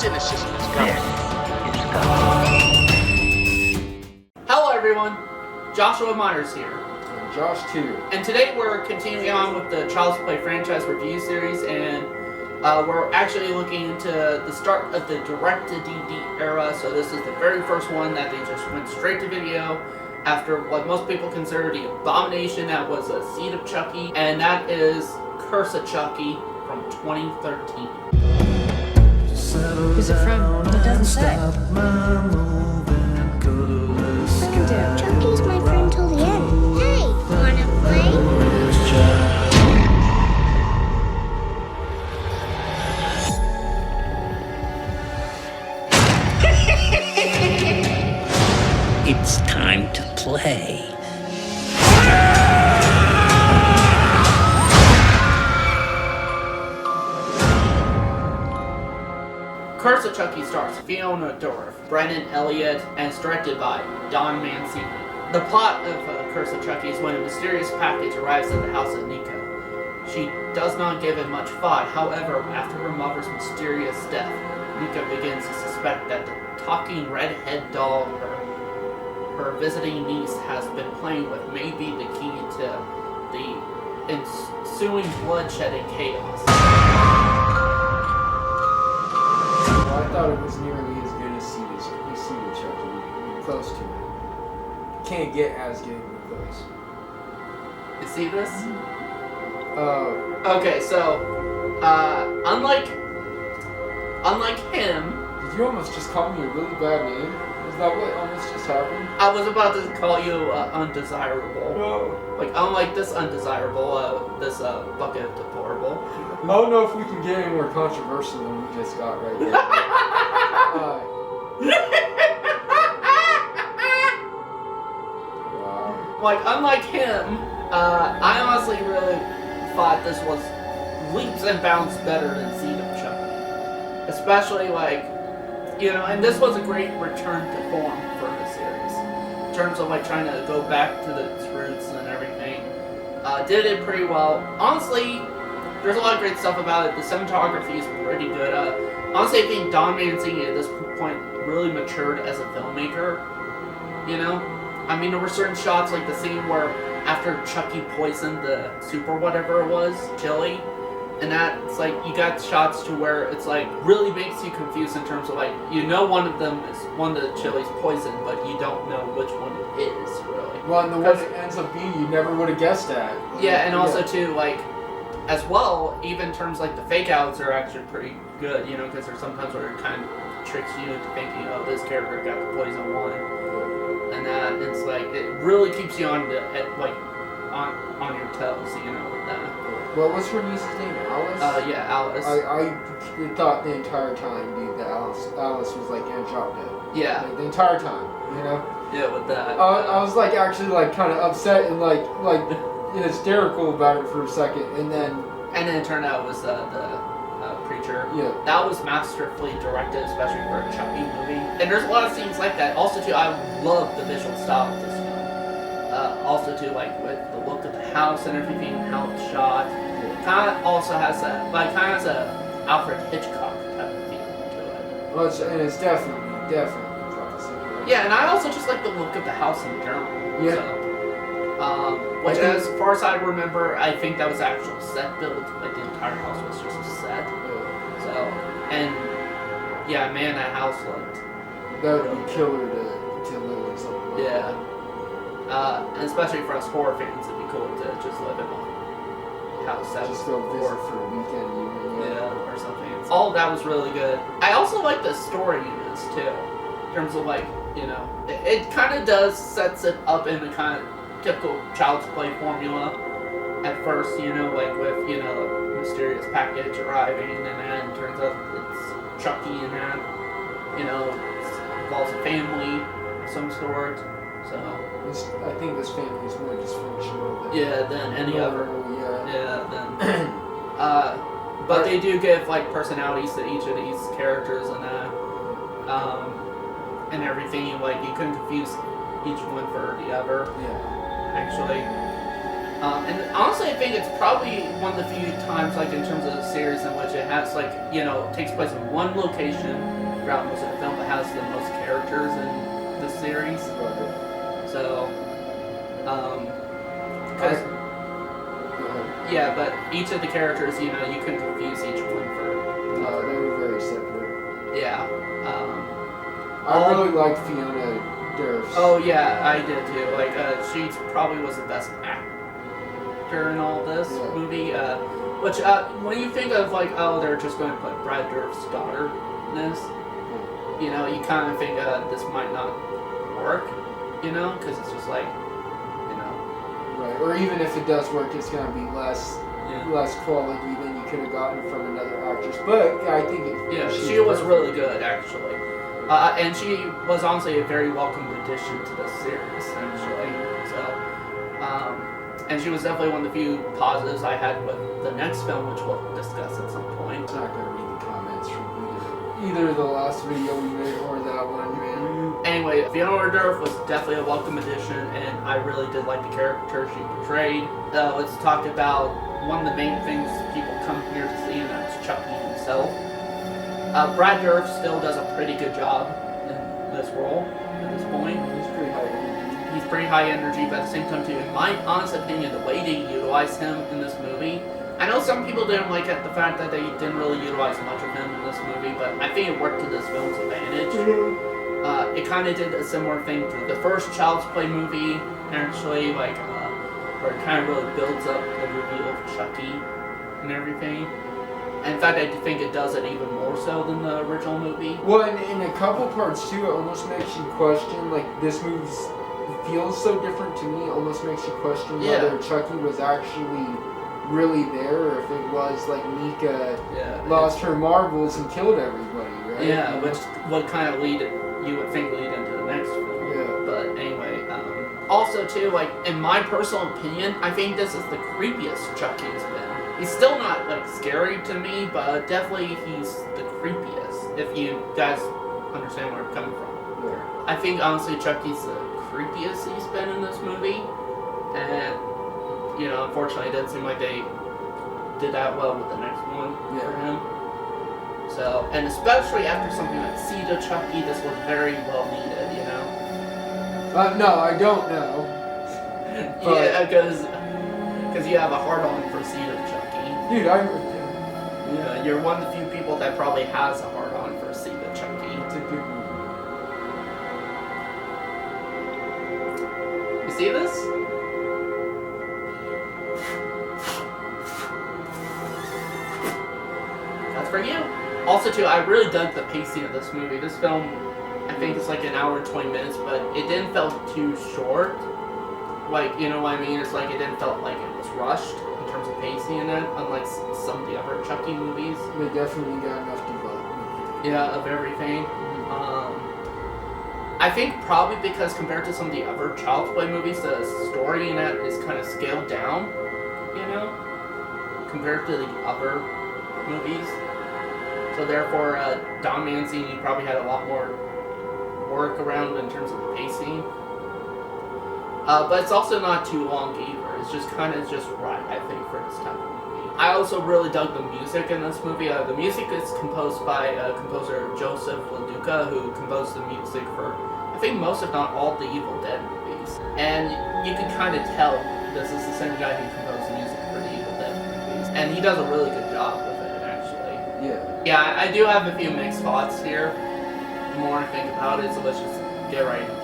cynicism is gone. Hello everyone, Joshua Myers here. And Josh too. And today we're continuing on with the Child's Play franchise review series, and we're actually looking into the start of the direct-to-DVD era. So this is the very first one that they just went straight to video after what most people consider the abomination that was a seed of Chucky, and that is Curse of Chucky from 2013. Who's it from? It doesn't say. Chucky's my friend till the end. Hey, wanna play? It's time to play. Curse of Chucky stars Fiona Dorff, Brennan Elliott, and is directed by Don Mancini. The plot of Curse of Chucky is when a mysterious package arrives at the house of Nico. She does not give it much thought. However, after her mother's mysterious death, Nico begins to suspect that the talking redhead doll her visiting niece has been playing with may be the key to the ensuing bloodshed and chaos. Well, I thought it was nearly as good as Seed of Chucky. We're close to it. Can't get as good with close. You see this? Oh. Okay, so unlike him, Did you almost just call me a really bad name? Is that what almost just happened? I was about to call you undesirable. No. Like, unlike this undesirable, this bucket of deplorable. I don't know if we can get any more controversial than we just got right there. Wow. Like, unlike him, I honestly really thought this was leaps and bounds better than Seed of Chucky. Especially, like, you know, and this was a great return to form for the series. In terms of, like, trying to go back to its roots and everything. Did it pretty well. Honestly, there's a lot of great stuff about it. The cinematography is pretty good. Honestly, I think Don Mancini at this point really matured as a filmmaker. You know? I mean, there were certain shots, like the scene where after Chucky poisoned the soup or whatever it was, chili, and that, it's like, you got shots to where it's like, really makes you confused in terms of like, you know one of them is, one of the chili's poisoned, but you don't know which one it is, really. Well, and the one it ends up being, you never would have guessed at. Yeah, and also too, like, as well, even in terms like the fake outs are actually pretty good, you know, because there's sometimes where it kind of tricks you into thinking, oh, this character got the poison one, and that, it's like, it really keeps you on on your toes, you know, with that. Well, what's her niece's name? Alice? Yeah, Alice. I thought the entire time, dude, that Alice was like gonna drop dead. Yeah. Like, the entire time, you know? Yeah, with that. I was like actually like kind of upset and like hysterical about it for a second, and then it turned out it was the preacher. Yeah. That was masterfully directed, especially for a Chucky movie. And there's a lot of scenes like that. Also, too, I love the visual style of this film. Also, too, like with the look of the house and everything, how it's shot. Kind of also has a Alfred Hitchcock type of feel to it. well, it's definitely classic. Right? Yeah, and I also just like the look of the house in general. Yeah. So, which, as far as I remember, I think that was actual set build. Like the entire house was just a set. Yeah. So, and yeah, man, that house looked. That would be killer to live in something like Yeah. that. And especially for us horror fans, it'd be cool to just live in a house that Just was go visit for a weekend, yeah, or something. All of that was really good. I also like the story in this too, in terms of like, you know, it kind of sets it up in a kind of typical Child's Play formula at first, you know, like with, you know, the mysterious package arriving, and then it turns out it's Chucky and that, you know, it involves a family of some sort. So I think this family is more dysfunctional than any other. Yeah. But they do give like personalities to each of these characters and everything. Like you couldn't confuse each one for the other. Yeah. Actually, And honestly, I think it's probably one of the few times, like in terms of the series, in which it has like takes place in one location throughout most of the film, but has the most characters in the series. So, because yeah, but each of the characters, you couldn't confuse each one for. They were very separate. Yeah. I really liked Fiona Durst. Oh yeah, I did too. Like, she probably was the best actor in all this movie. Which, when you think of like, oh, they're just going to put Brad Dourif's daughter in this, you kind of think this might not work, because it's just like, Right. Or even if it does work, it's going to be less quality than you could have gotten from another actress. But yeah, I think she was really good actually. And she was honestly a very welcome addition to the series, actually. So, and she was definitely one of the few positives I had with the next film, which we'll discuss at some point. I'm not going to read the comments from either the last video we made or that one, man. Anyway, Fiona Durf was definitely a welcome addition, and I really did like the character she portrayed. Let's talk about one of the main things people come here to see, and that's Chucky himself. Brad Dourif still does a pretty good job in this role at this point. He's pretty high energy. He's pretty high energy, but at the same time too, in my honest opinion, the way they utilize him in this movie, I know some people didn't like the fact that they didn't really utilize much of him in this movie, but I think it worked to this film's advantage. It kind of did a similar thing to the first Child's Play movie, actually, like, where it kind of really builds up the reveal of Chucky and everything. In fact, I think it does it even more so than the original movie. Well, in a couple parts too, it almost makes you question, like, this movie feels so different to me, it almost makes you question whether Chucky was actually really there, or if it was, like, Mika lost her marbles and killed everybody, right? Yeah, which would kind of you would think lead into the next film. Yeah. But anyway, also too, like, in my personal opinion, I think this is the creepiest Chucky's been. He's still not, like, scary to me, but definitely he's the creepiest, if you guys understand where I'm coming from. Yeah. I think, honestly, Chucky's the creepiest he's been in this movie, and, unfortunately, it didn't seem like they did that well with the next one for him. So, and especially after something like Seed of Chucky, this was very well needed, No, I don't know. Yeah, because you have a hard-on for Seed of Chucky. Dude, You're one of the few people that probably has a hard-on for Seed of Chucky. It's a good movie. You see this? That's for you. Also, too, I really dug the pacing of this movie. This film, I think it's like an hour and 20 minutes, but it didn't feel too short. Like, you know what I mean? It's like it didn't feel like it was rushed in terms of pacing in it, unlike some of the other Chucky movies. They definitely got enough development. Yeah, of everything. I think probably because compared to some of the other Child's Play movies, the story in it is kind of scaled down, compared to the other movies. So therefore, Don Mancini probably had a lot more work around in terms of the pacing. But it's also not too long either. It's just kind of just right, I think, for this type of movie. I also really dug the music in this movie. The music is composed by composer Joseph LaDuca, who composed the music for, I think, most if not all the Evil Dead movies. And you can kind of tell this is the same guy who composed the music for the Evil Dead movies. And he does a really good job with it, actually. Yeah, I do have a few mixed thoughts here. The more I think about it, so let's just get right into them.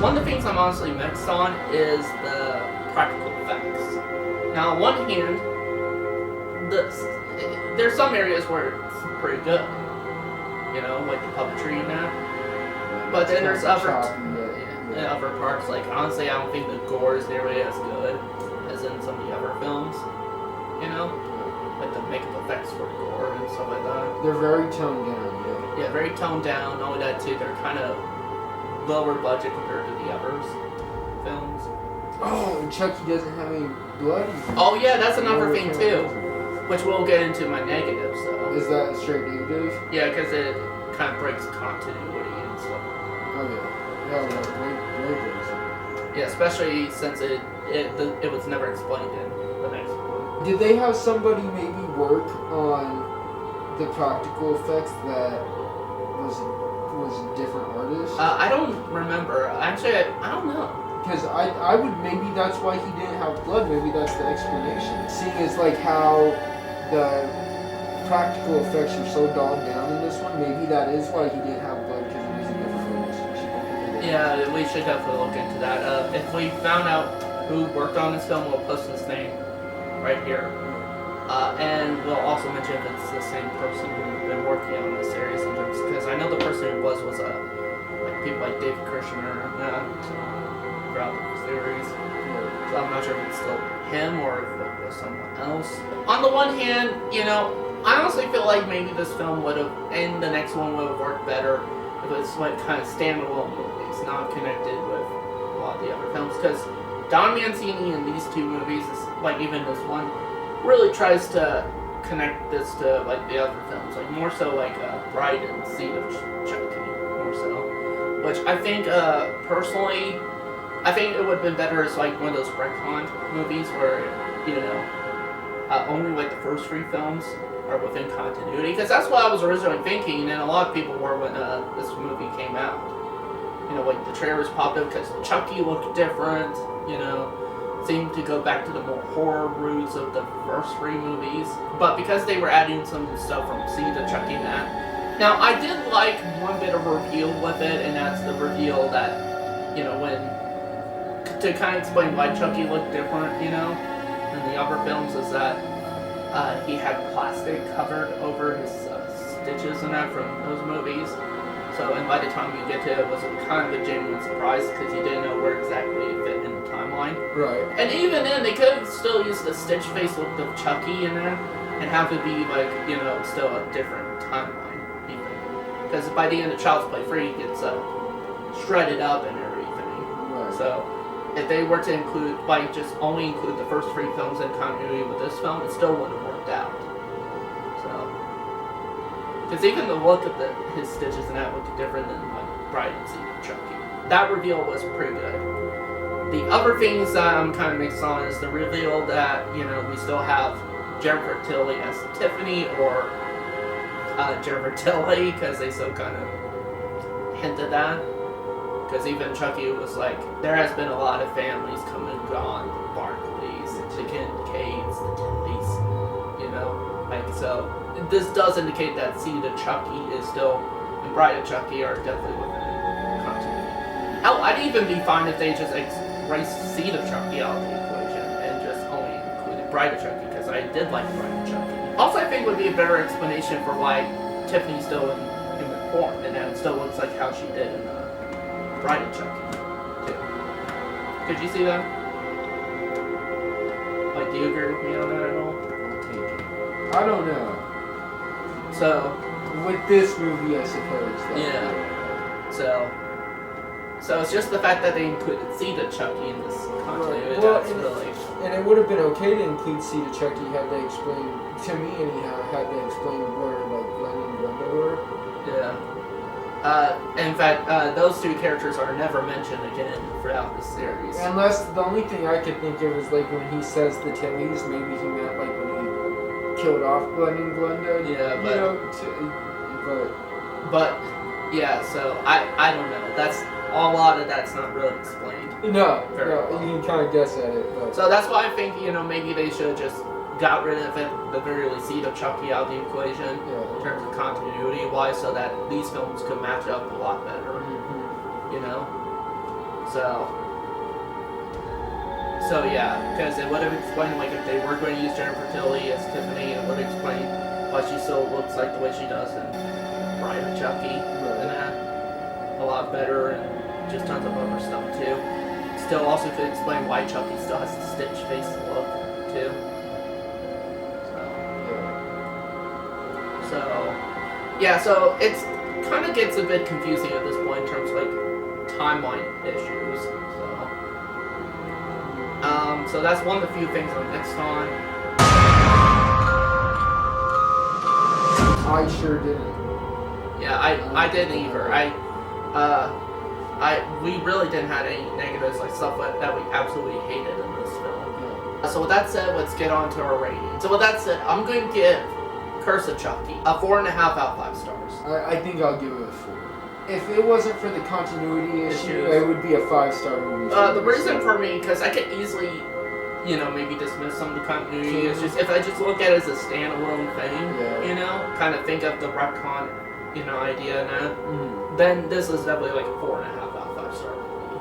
One of the things I'm honestly mixed on is the practical effects. Now, on one hand, there's some areas where it's pretty good, like the puppetry and that. But then there's other parts, like, honestly, I don't think the gore is nearly as good as in some of the other films, like the makeup effects for gore and stuff like that. They're very toned down, Yeah, very toned down. Not only that, too, they're kind of lower budget compared to the others films. Oh, and Chucky doesn't have any blood. Oh yeah, that's another thing too, which we'll get into my negatives though. Is that a straight negative? Yeah, because it kind of breaks continuity and stuff. Oh yeah, way breaks. Yeah, especially since it was never explained in the next one. Did they have somebody maybe work on the practical effects that was a different artist? I don't remember. Actually, I don't know. Because I would, maybe that's why he didn't have blood. Maybe that's the explanation. Seeing as like how the practical effects are so dulled down in this one, maybe that is why he didn't have blood, because it was a different artist. Yeah, we should definitely look into that. If we found out who worked on this film, we'll post his name right here. And we'll also mention if it's the same person who's been working on this series, because I know the person who was like people like David Kirshner throughout the series. So I'm not sure if it's still him or if it was someone else. On the one hand, I honestly feel like maybe this film would have, and the next one would have worked better if it was like kind of standalone movies, not connected with a lot of the other films. Because Don Mancini in these two movies, like even this one, really tries to connect this to like the other films, like more so like Bride and Seed of Chucky, more so. Which I think personally, I think it would have been better as like one of those retcon movies where only like the first three films are within continuity, because that's what I was originally thinking, and a lot of people were when this movie came out. Like the trailers popped up because Chucky looked different, seemed to go back to the more horror roots of the first three movies. But because they were adding some stuff from Seed of Chucky in that. Now, I did like one bit of reveal with it, and that's the reveal that, to kind of explain why Chucky looked different, than the other films, is that he had plastic covered over his stitches and that from those movies. So, and by the time you get to it, it was kind of a genuine surprise because you didn't know where exactly it fit in the timeline. Right. And even then, they could have still used the stitch face look of Chucky in there and have it be like, still a different timeline, even. Because by the end of Child's Play 3, it gets shredded up and everything. Right. So, if they were to include, just only include the first three films in continuity with this film, it still wouldn't have worked out. Because even the look of his stitches and that looked different than like Bride and Seed of Chucky. That reveal was pretty good. The other things that I'm kind of mixed on is the reveal that, we still have Jennifer Tilly as Tiffany, or Jennifer Tilly, because they so kind of hinted that. Because even Chucky was like, there has been a lot of families come and gone, the Barclays, the Kincaids, the Tillys, so this does indicate that Seed of Chucky is still, and Bride of Chucky are definitely within continuity. Hell, I'd even be fine if they just erased Seed of Chucky out of the equation and just only included Bride of Chucky, because I did like Bride of Chucky. Also, I think would be a better explanation for why Tiffany's still in human form, and that it still looks like how she did in Bride of Chucky, too. Could you see that? Like, do you agree with me on that at all? I don't know. So, with this movie, I suppose. Yeah. So it's just the fact that they included Seed of Chucky in this continuity. Well, That's really. And it would have been okay to include Seed of Chucky had they explained, to me anyhow, had they explained where like Glenn and Glenda were. Yeah. In fact, those two characters are never mentioned again throughout the series. Unless the only thing I could think of is like when he says the Tillys, maybe he meant like when he killed off Glenn and Glenda. Yeah, but yeah. So I don't know. That's a lot of that's not really explained. No, well. You can kind of guess at it. But. So that's why I think maybe they should have just got rid of it, the very least Seed of Chucky out of the equation in terms of continuity wise, so that these films could match up a lot better. So yeah, because it would have explained, like, if they were going to use Jennifer Tilly as Tiffany, it would explain why she still looks like the way she does in Bride of Chucky and that a lot better, and just tons of other stuff too. Still also could explain why Chucky still has the stitch face look too. So it's kind of gets a bit confusing at this point in terms of like timeline issues. So that's one of the few things I'm mixed on. I sure didn't. Yeah, I didn't either. we really didn't have any negatives, like stuff that we absolutely hated in this film. So with that said, let's get on to our rating. So with that said, I'm going to give Curse of Chucky a 4.5 out of 5 stars. I think I'll give it a 4. If it wasn't for the continuity issue, Issues. it would be a 5-star movie. The reason for me, because I could easily, maybe dismiss some of the continuity issues if I just look at it as a standalone thing, kind of think of the retcon, idea now, then this is definitely like a 4.5 out of 5 star movie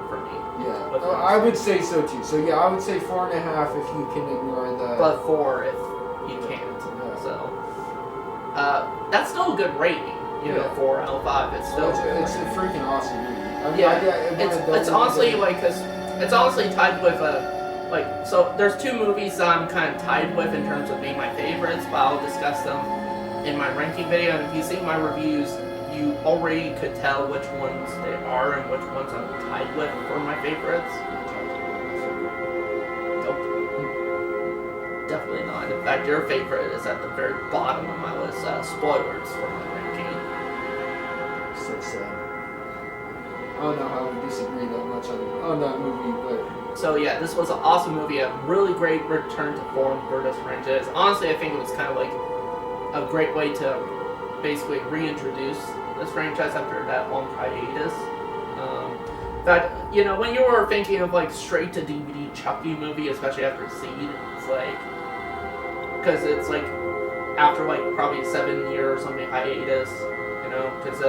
for me. Yeah, I would say so too. So yeah, I would say 4.5 if you can ignore the. But 4 if you can't. Yeah. So that's still a good rating. 4 out of 5. It's still it's a freaking awesome movie. It's honestly like, cause it's honestly tied with so there's 2 movies that I'm kind of tied with in terms of being my favorites, but I'll discuss them in my ranking video. And if you see my reviews, you already could tell which ones they are and which ones I'm tied with for my favorites. Nope. Definitely not. In fact, your favorite is at the very bottom of my list. Spoilers for my ranking. So sad. I don't know how we disagree that much on that movie, but. So yeah, this was an awesome movie. A really great return to form for this franchise. Honestly, I think it was kind of like a great way to basically reintroduce this franchise after that long hiatus. In fact, when you were thinking of like straight to DVD Chucky movie, especially after Seed, it's like, because it's like after like probably 7 years or something hiatus, because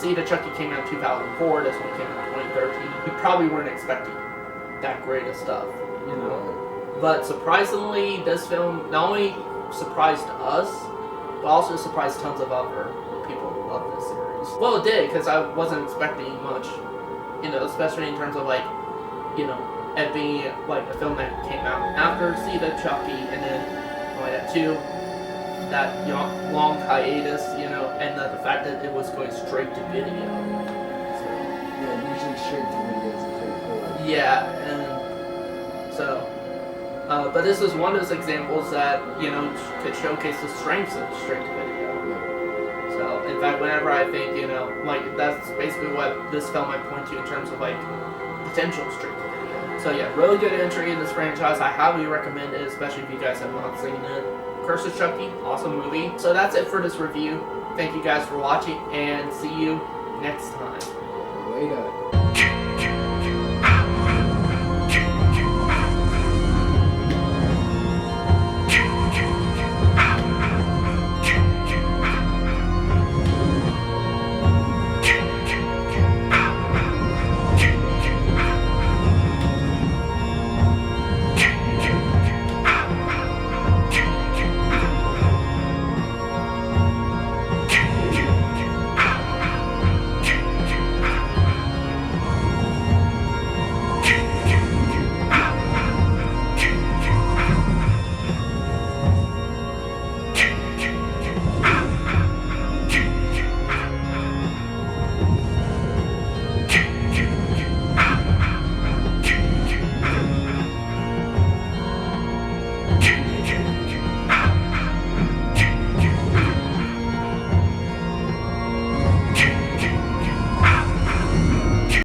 Seed of Chucky came out in 2004, this one came out in 2013. We probably weren't expecting that great of stuff, But surprisingly, this film not only surprised us, but also surprised tons of other people who love this series. Well, it did, because I wasn't expecting much, especially in terms of like, it being like a film that came out after Seed of Chucky, and then that long hiatus, and the fact that it was going straight to video. So, yeah, usually straight to video is a pretty cool. Yeah, and so. But this is one of those examples that, could showcase the strengths of straight to video. So, in fact, whenever I think, that's basically what this film might point to in terms of, potential straight to video. So, yeah, really good entry in this franchise. I highly recommend it, especially if you guys have not seen it. Curse of Chucky, awesome movie. So, that's it for this review. Thank you guys for watching, and see you next time. Later.